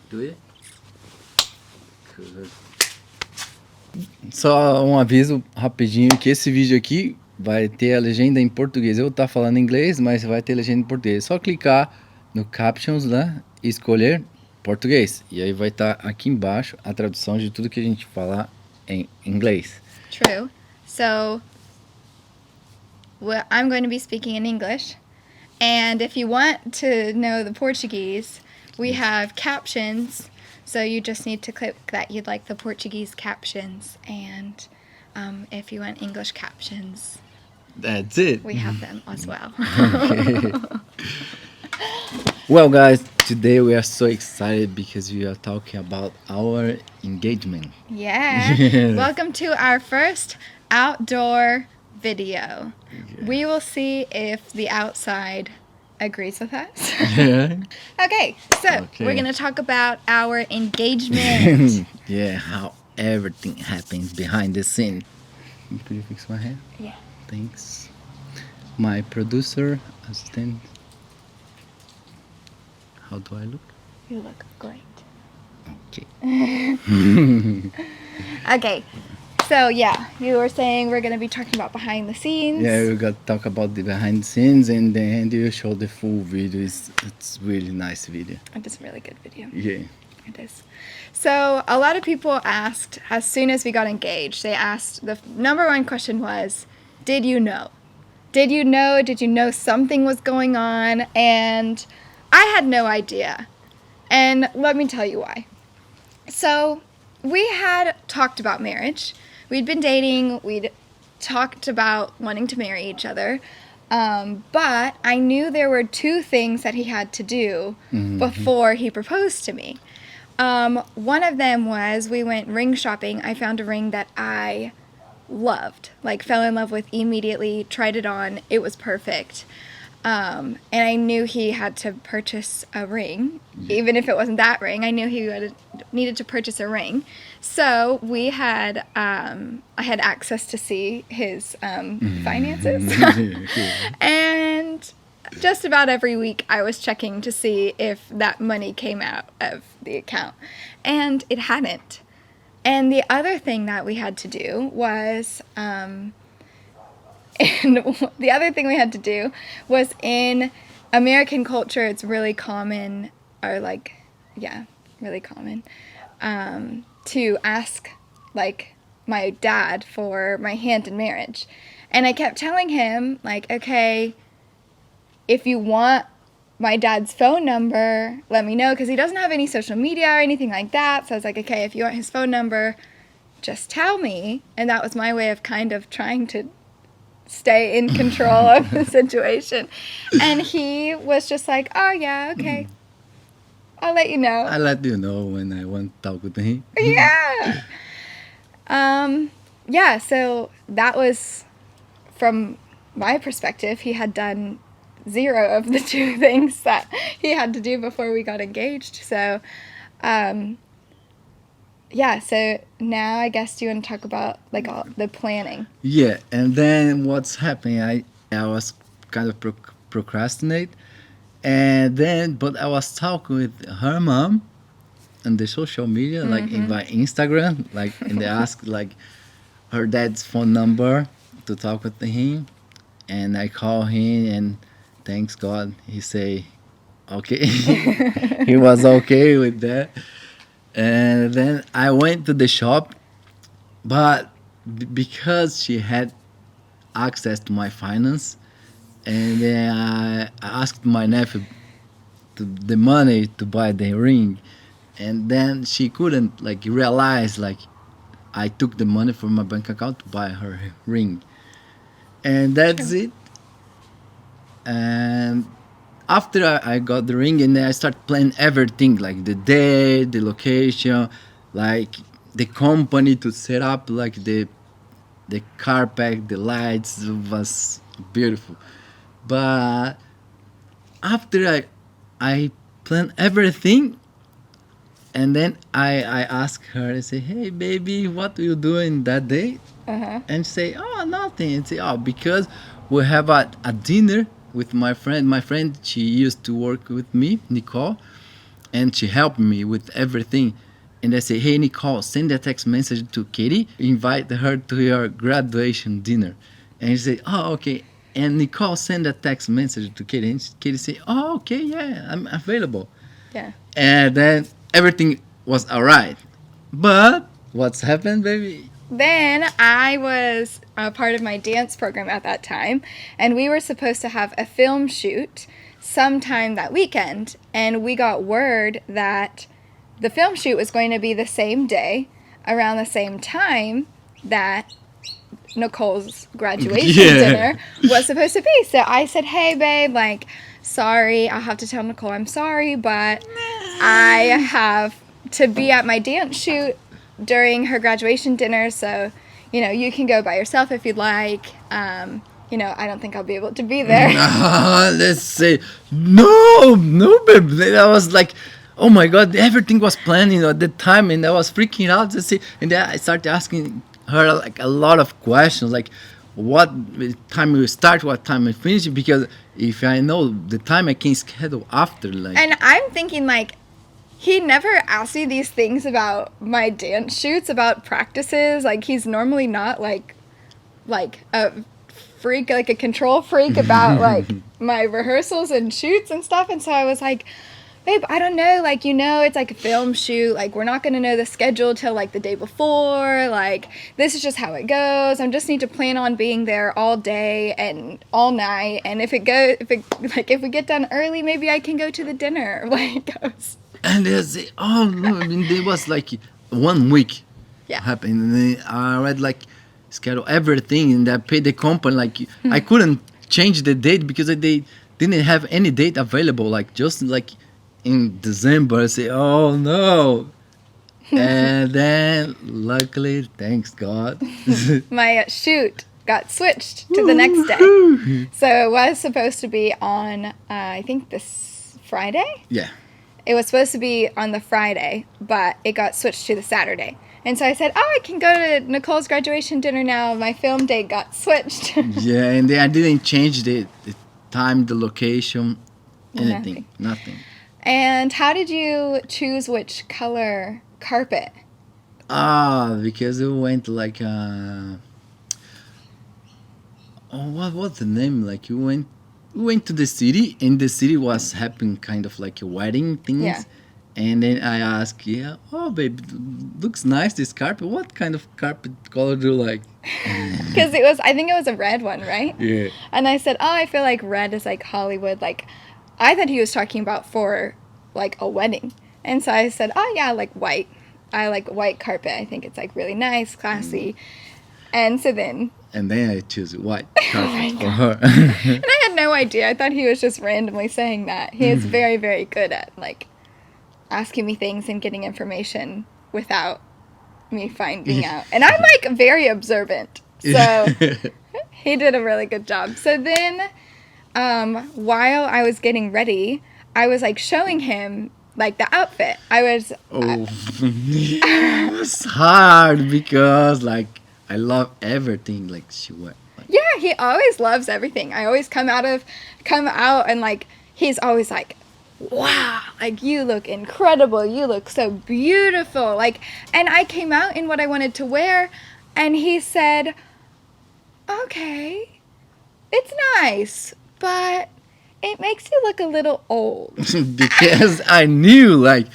Do it. Good. Só um aviso rapidinho que esse vídeo aqui vai ter a legenda em português. Eu tá falando inglês, mas vai ter legenda em português. É só clicar no captions, né, e escolher português. E aí vai estar aqui embaixo a tradução de tudo que a gente falar em inglês. True. So I'm going to be speaking in English. And if you want to know the Portuguese, we have captions. So you just need to click that you'd like the Portuguese captions. And if you want English captions, That's it. we have them as well. Okay. Well, guys, today we are so excited because we are talking about our engagement. Yeah. Welcome to our first outdoor video. Yeah. We will see if the outside agrees with us. Yeah. Okay, so Okay. we're going to talk about our engagement. Yeah, how everything happens behind the scene. Could you fix my hair? Yeah. Thanks. My producer, assistant. How do I look? You look great. Okay. Okay, so yeah, you were saying we're going to be talking about behind the scenes. Yeah, we got to talk about the behind the scenes and then you show the full video. It's really nice video. It is a really good video. Yeah. It is. So a lot of people asked, as soon as we got engaged, they asked, the number one question was, did you know? Did you know? Did you know something was going on? And I had no idea. And let me tell you why. So we had talked about marriage. We'd been dating. We'd talked about wanting to marry each other. But I knew there were two things that he had to do before he proposed to me. One of them was we went ring shopping. I found a ring that I loved, like fell in love with immediately, tried it on. It was perfect. And I knew he had to purchase a ring. Even if it wasn't that ring, I knew he needed to purchase a ring. So we had, I had access to see his finances. And just about every week I was checking to see if that money came out of the account. And it hadn't. And the other thing that we had to do was, in American culture, it's really common, really common, to ask, like, my dad for my hand in marriage. And I kept telling him, like, okay, if you want my dad's phone number, let me know, because he doesn't have any social media or anything like that. So I was like, okay, if you want his phone number, just tell me. And that was my way of kind of trying to stay in control of the situation. And he was just like, oh yeah, okay, I'll let you know. I'll let you know when I want to talk with him. Yeah. Yeah, so that was, from my perspective, he had done zero of the two things that he had to do before we got engaged. So, yeah, so now I guess you want to talk about, like, all the planning. Yeah, and then what's happening? I was kind of procrastinate, and then but I was talking with her mom on the social media, like in my Instagram, like, and they asked like her dad's phone number to talk with him, and I call him, and thanks God he say okay. He was okay with that. And then I went to the shop, but because she had access to my finance, and then I asked my nephew the money to buy the ring, and then she couldn't like realize like I took the money from my bank account to buy her ring, and that's it. And after I got the ring, and then I started planning everything, like the day, the location, like the company to set up, like the carpet, the lights. It was beautiful. But after I planned everything, and then I asked her, I say, hey baby, what are you doing that day? And she say, oh, nothing. And say, oh, because we have a dinner with my friend. My friend, she used to work with me, Nicole, and she helped me with everything. And I say, hey Nicole, send a text message to Katie, invite her to your graduation dinner. And she say, oh okay. And Nicole send a text message to Katie, and Katie say, oh okay, yeah, I'm available. Yeah. And then everything was alright. But what's happened, baby? Then I was a part of my dance program at that time, and we were supposed to have a film shoot sometime that weekend. And we got word that the film shoot was going to be the same day, around the same time that Nicole's graduation dinner was supposed to be. So I said, hey, babe, like, sorry, I'll have to tell Nicole I'm sorry, but I have to be at my dance shoot during her graduation dinner, so, you know, you can go by yourself if you'd like. You know, I don't think I'll be able to be there. Let's say, no, babe. I was like, oh my God, everything was planned, at the time, and I was freaking out to see. And then I started asking her like a lot of questions, like what time we start, what time we finish, because if I know the time, I can schedule after. Like, And I'm thinking, like, he never asked me these things about my dance shoots, about practices. Like, he's normally not like a freak, like a control freak about like my rehearsals and shoots and stuff. And so I was like, babe, I don't know, like, it's like a film shoot, like, we're not gonna know the schedule till like the day before, like, this is just how it goes. I just need to plan on being there all day and all night, and if we get done early, maybe I can go to the dinner. Like, I was, and they say, oh no, I mean, there was like 1 week Yeah. happened, and then I read like schedule everything, and I paid the company, like I couldn't change the date because they didn't have any date available, like just like in December. I say, oh no. And then luckily, thanks God, my shoot got switched to the next day. So it was supposed to be on, I think this Friday? yeah. It was supposed to be on the Friday, but it got switched to the Saturday. And so I said, oh, I can go to Nicole's graduation dinner now. My film date got switched. Yeah, and then I didn't change the time, the location, anything, nothing. And how did you choose which color carpet? Because it went like what was the name? Like we went to the city, and the city was having kind of like a wedding things. Yeah. And then I asked, yeah, oh babe, looks nice this carpet. What kind of carpet color do you like? Because I think it was a red one, right? Yeah. And I said, oh, I feel like red is like Hollywood. Like, I thought he was talking about for like a wedding. And so I said, oh yeah, like white. I like white carpet. I think it's like really nice, classy. And so then... And then I choose white carpet for her. And I had no idea. I thought he was just randomly saying that. He is very, very good at like asking me things and getting information without me finding out. And I'm like very observant. So he did a really good job. So then while I was getting ready, I was like showing him like the outfit. It was hard because like I love everything like she went. Like, yeah, he always loves everything. I always come out and like he's always like, wow, like you look incredible, you look so beautiful, like, and I came out in what I wanted to wear, and he said, okay, it's nice, but it makes you look a little old. because I knew like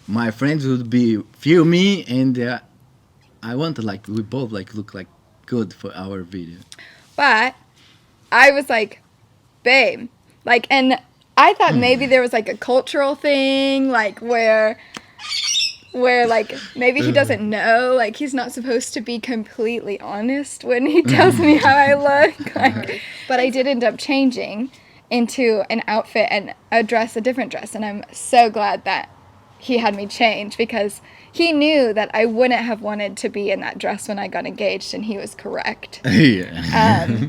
my friends would be filming, and I wanted like we both like look like good for our video. But I was like, babe, like, and I thought maybe there was like a cultural thing, like where like maybe he doesn't know, like he's not supposed to be completely honest when he tells me how I look. Like, but I did end up changing into an outfit and a different dress, and I'm so glad that he had me change because he knew that I wouldn't have wanted to be in that dress when I got engaged, and he was correct. Yeah.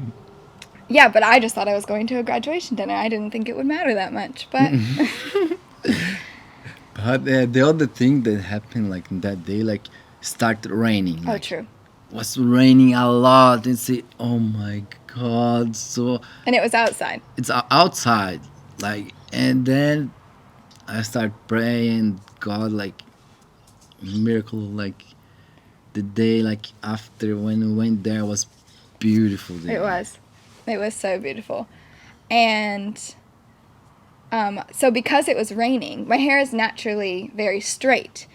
Yeah, but I just thought I was going to a graduation dinner. I didn't think it would matter that much, but... But the other thing that happened like that day, like started raining. Oh, Like, true. was raining a lot, and say, oh my God, so And it was outside. it's outside, like, and then I start praying God like miracle like the day like after when we went there was beautiful day. It was. It was so beautiful. And so because it was raining, my hair is naturally very straight.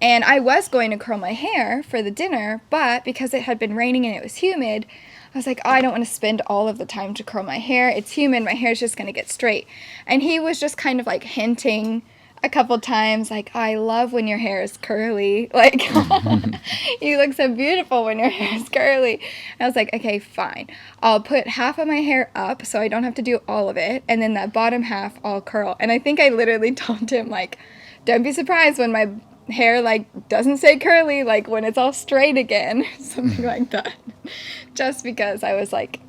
And I was going to curl my hair for the dinner, but because it had been raining and it was humid, I was like, oh, I don't want to spend all of the time to curl my hair. It's humid. My hair's just going to get straight. And he was just kind of like hinting a couple times, like, I love when your hair is curly. Like, you look so beautiful when your hair is curly. And I was like, okay, fine. I'll put half of my hair up so I don't have to do all of it. And then that bottom half I'll curl. And I think I literally told him, like, don't be surprised when my hair, like, doesn't stay curly, like, when it's all straight again. Something like that. Just because I was like,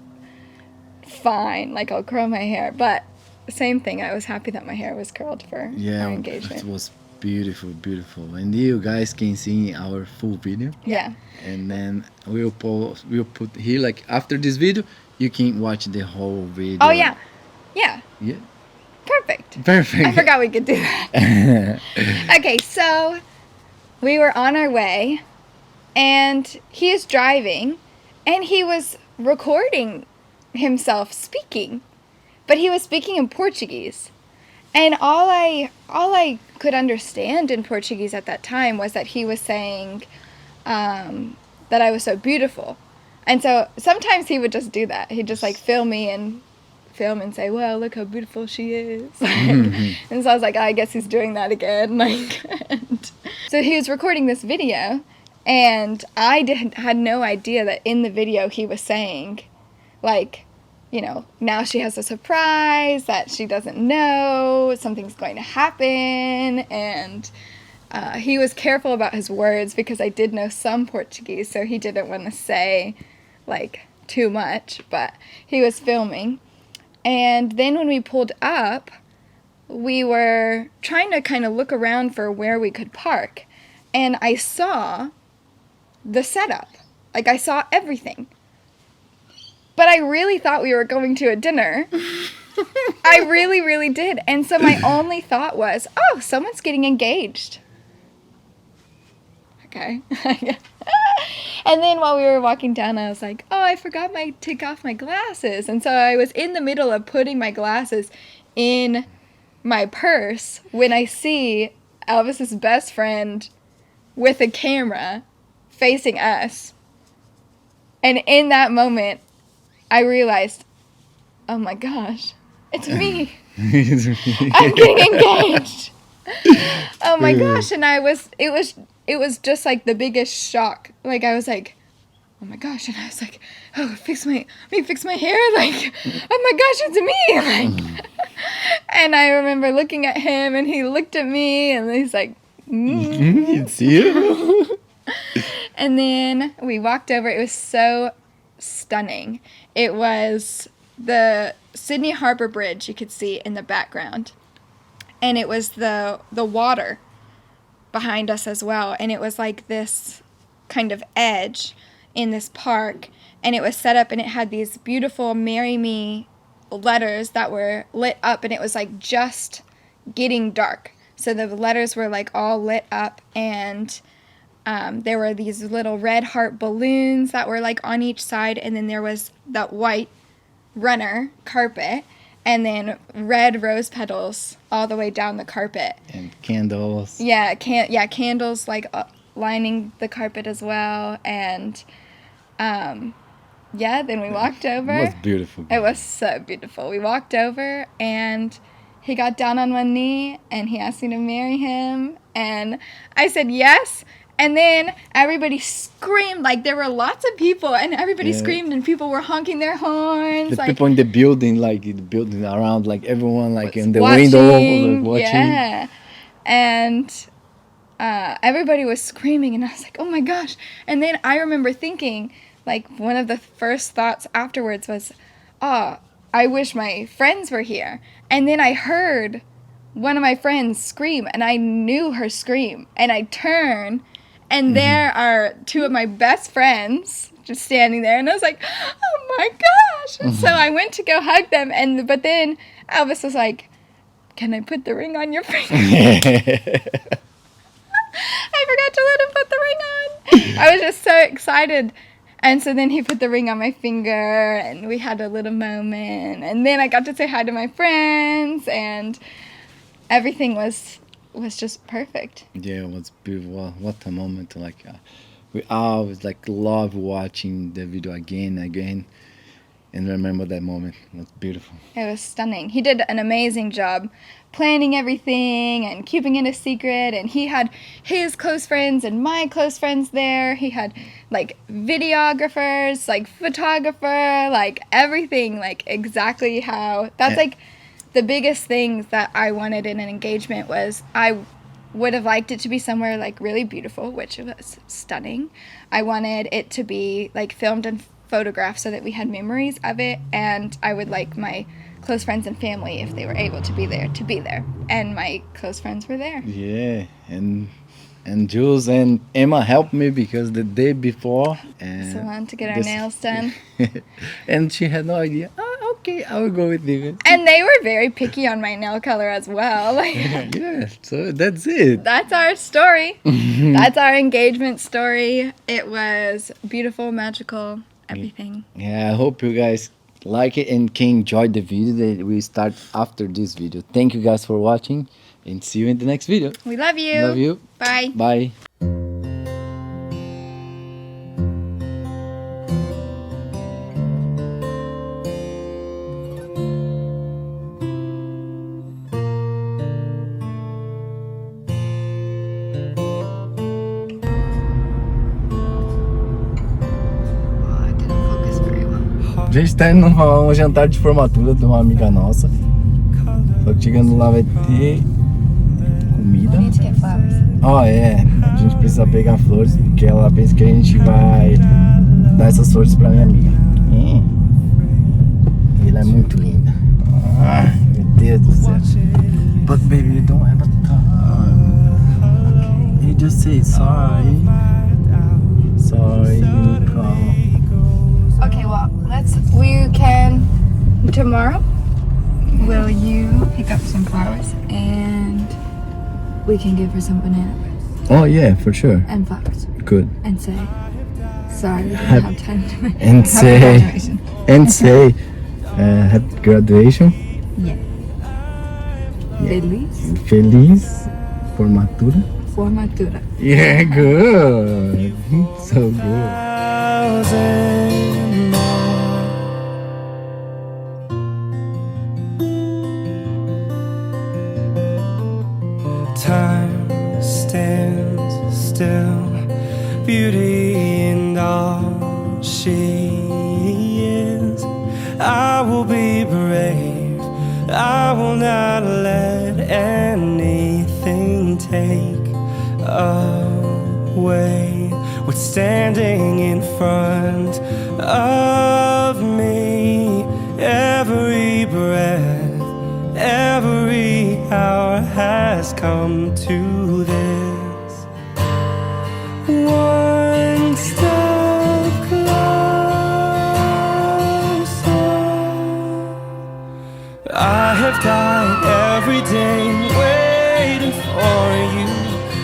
fine, like, I'll curl my hair. But same thing, I was happy that my hair was curled for Yeah, our it engagement. was beautiful. And you guys can see our full video. Yeah. And then we'll put here like after this video you can watch the whole video. Oh, yeah. Yeah. Yeah. Perfect. Perfect. I forgot we could do that. Okay, so we were on our way, and he is driving, and he was recording himself speaking, but he was speaking in Portuguese. And all I could understand in Portuguese at that time was that he was saying that I was so beautiful. And so sometimes he would just do that. He'd just like film and say, well, look how beautiful she is. And so I was like, oh, I guess he's doing that again. Like, so he was recording this video, and I had no idea that in the video he was saying, like, you know, now she has a surprise that she doesn't know, something's going to happen, and he was careful about his words because I did know some Portuguese, so he didn't want to say, like, too much, but he was filming. And then when we pulled up, we were trying to kind of look around for where we could park, and I saw the setup. Like, I saw everything. But I really thought we were going to a dinner. I really, really did. And so my only thought was, oh, someone's getting engaged. Okay. And then while we were walking down, I was like, oh, I forgot to take off my glasses. And so I was in the middle of putting my glasses in my purse when I see Elvis's best friend with a camera facing us. And in that moment, I realized, oh my gosh, it's me. I'm getting engaged. Oh my gosh. And it was just like the biggest shock. Like, I was like, oh my gosh. And I was like, oh, let me fix my hair. Like, oh my gosh, it's me. Like, and I remember looking at him, and he looked at me, and he's like, It's you. And then we walked over. It was so stunning. It was the Sydney Harbour Bridge you could see in the background. And it was the water behind us as well. And it was like this kind of edge in this park. And it was set up, and it had these beautiful Marry Me letters that were lit up. And it was like just getting dark. So the letters were like all lit up, and there were these little red heart balloons that were like on each side, and then there was that white runner carpet, and then red rose petals all the way down the carpet. And candles. Yeah, candles like lining the carpet as well, and then we walked over. It was beautiful. It was so beautiful. We walked over, and he got down on one knee, and he asked me to marry him, and I said yes. And then everybody screamed, like there were lots of people, and everybody screamed, and people were honking their horns. The like, people in the building around, like everyone, like in the watching, window, like, watching. Yeah, and everybody was screaming, and I was like, oh my gosh. And then I remember thinking, like, one of the first thoughts afterwards was, oh, I wish my friends were here. And then I heard one of my friends scream, and I knew her scream, and I turned, and there are two of my best friends just standing there, and I was like, oh my gosh. So I went to go hug them, but then Elvis was like, can I put the ring on your finger? I forgot to let him put the ring on. I was just so excited. And so then he put the ring on my finger and we had a little moment. And then I got to say hi to my friends and everything was just perfect. Yeah, it was beautiful. What a moment! Like we always like love watching the video again and again, and remember that moment. It was beautiful. It was stunning. He did an amazing job planning everything and keeping it a secret. And he had his close friends and my close friends there. He had like videographers, like photographer, like everything, like exactly how. That's like the biggest things that I wanted in an engagement was I would have liked it to be somewhere like really beautiful, which was stunning. I wanted it to be like filmed and photographed so that we had memories of it, and I would like my close friends and family, if they were able to be there, and my close friends were there. Yeah, and Jules and Emma helped me because the day before, So I wanted to get our this- nails done. and she had no idea. Oh, okay, I will go with you. And they were very picky on my nail color as well. Like, Yeah, so that's it. that's our story. That's our engagement story. It was beautiful, magical, everything. Yeah, I hope you guys like it and can enjoy the video that we start after this video. Thank you guys for watching and see you in the next video. We love you. Love you. Bye. Bye. I didn't focus very well. A gente tá indo num jantar de formatura de uma amiga nossa. Só que chegando lá vai ter comida. We need to get flowers. Ó, é. A gente precisa pegar flores, porque ela pensa que a gente vai dar essas flores pra minha amiga. E ela é muito linda. Ah, meu Deus do céu. But baby, you don't have a time. You just say sorry. Sorry, Nicole. Okay, well, we can, tomorrow, will you pick up some flowers and we can give her some banana bread Oh yeah, for sure. and flowers Good. and say, sorry, we didn't Hap- have time to make And happy say, graduation. and say, happy graduation. Yeah. Feliz Feliz formatura. formatura. Yeah, good. So good. Thousand more. Time stands still, beauty in all she is. I will be brave, I will not let anything take away what's standing in front of me. Every breath, every hour has come to this. One step closer. I have died every day waiting for you.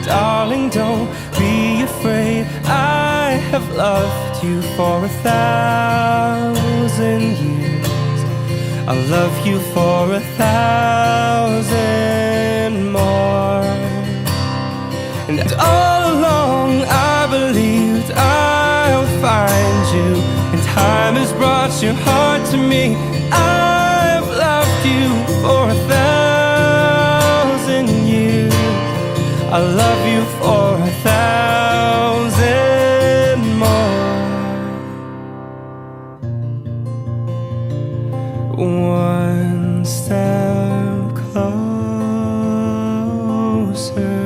Darling, don't be afraid. I have loved you for 1,000 years. I'll love you for 1,000 more. And all along I believed I'll find you, and time has brought your heart to me. I've loved you for 1,000 years. I love you for 1,000 more. One step closer.